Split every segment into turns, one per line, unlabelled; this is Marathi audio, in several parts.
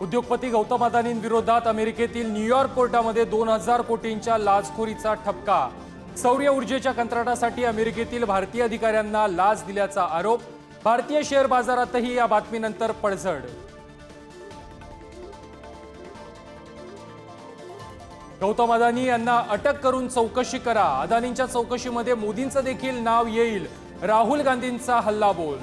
उद्योगपती गौतम अदानींविरोधात अमेरिकेतील न्यूयॉर्क कोर्टामध्ये 2000 कोटींच्या लाचखोरीचा ठपका। सौर ऊर्जेच्या कंत्राटासाठी अमेरिकेतील भारतीय अधिकाऱ्यांना लाच दिल्याचा आरोप। भारतीय शेअर बाजारातही या बातमीनंतर पडझड। गौतम अदानी यांना अटक करून चौकशी करा। अदानींच्या चौकशीमध्ये मोदींचं देखील नाव येईल। राहुल गांधींचा हल्लाबोल।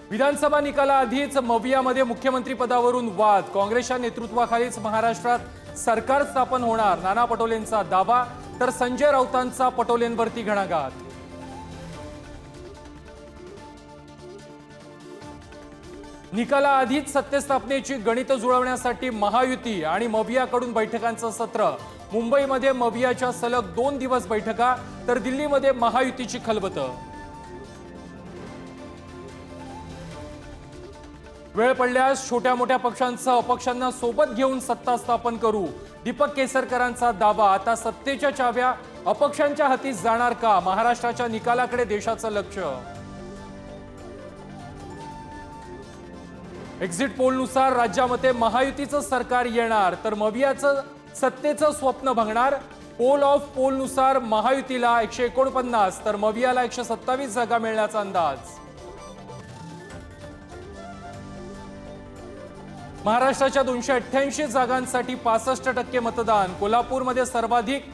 विधानसभा निकालाआधीच मवियामध्ये मुख्यमंत्री पदावरून वाद। काँग्रेसच्या नेतृत्वाखालीच महाराष्ट्रात सरकार स्थापन होणार, नाना पटोलेंचा दावा, तर संजय राऊतांचा पटोलेंवरती घणाघात। निकालाआधीच सत्तेस्थापनेची गणित जुळवण्यासाठी महायुती आणि मवियाकडून बैठकांचं सत्र। मुंबईमध्ये मवियाच्या सलग 2 दिवस बैठका, तर दिल्लीमध्ये महायुतीची खलबतं। वेळ पडल्यास छोट्या मोठ्या पक्षांसह अपक्षांना सोबत घेऊन सत्ता स्थापन करू, दीपक केसरकरांचा दावा। आता सत्तेच्या चाव्या अपक्षांच्या हाती जाणार का? महाराष्ट्राच्या निकालाकडे देशाचं लक्ष। एक्झिट पोलनुसार राज्यामध्ये महायुतीचं सरकार येणार, तर मवियाचं सत्तेचं स्वप्न भंगणार। पोल ऑफ पोलनुसार महायुतीला 149 तर मवियाला 127 जागा मिळण्याचा अंदाज। महाराष्ट्राच्या 288 जागांसाठी 65% मतदान। कोल्हापूरमध्ये सर्वाधिक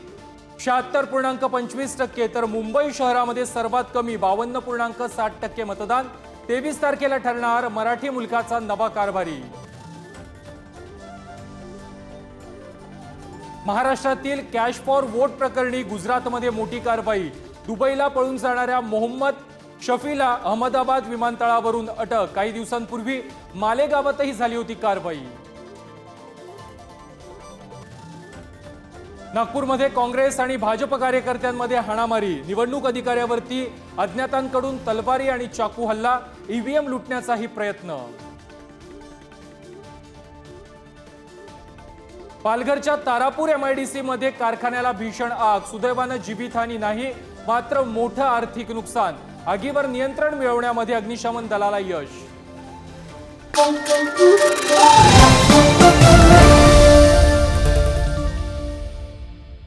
76.25%, तर मुंबई शहरामध्ये सर्वात कमी 52.60% मतदान। 23 तारखेला ठरणार मराठी मुलकाचा नवा कारभारी। महाराष्ट्रातील कॅश फॉर वोट प्रकरणी गुजरातमध्ये मोठी कारवाई। दुबईला पळून जाणाऱ्या मोहम्मद शफीला अहमदाबाद विमानतळावरून अटक। काही दिवसांपूर्वी मालेगावातही झाली होती कारवाई। नागपूरमध्ये काँग्रेस आणि भाजप कार्यकर्त्यांमध्ये हाणामारी। निवडणूक अधिकाऱ्यावरती अज्ञातांकडून तलवारी आणि चाकू हल्ला। ईव्हीएम लुटण्याचाही प्रयत्न। पालघरच्या तारापूर एमआयडीसी मध्ये कारखान्याला भीषण आग। सुदैवानं जीवितहानी नाही, मात्र मोठं आर्थिक नुकसान। आगीवर नियंत्रण मिळवण्यामध्ये अग्निशमन दलाला यश।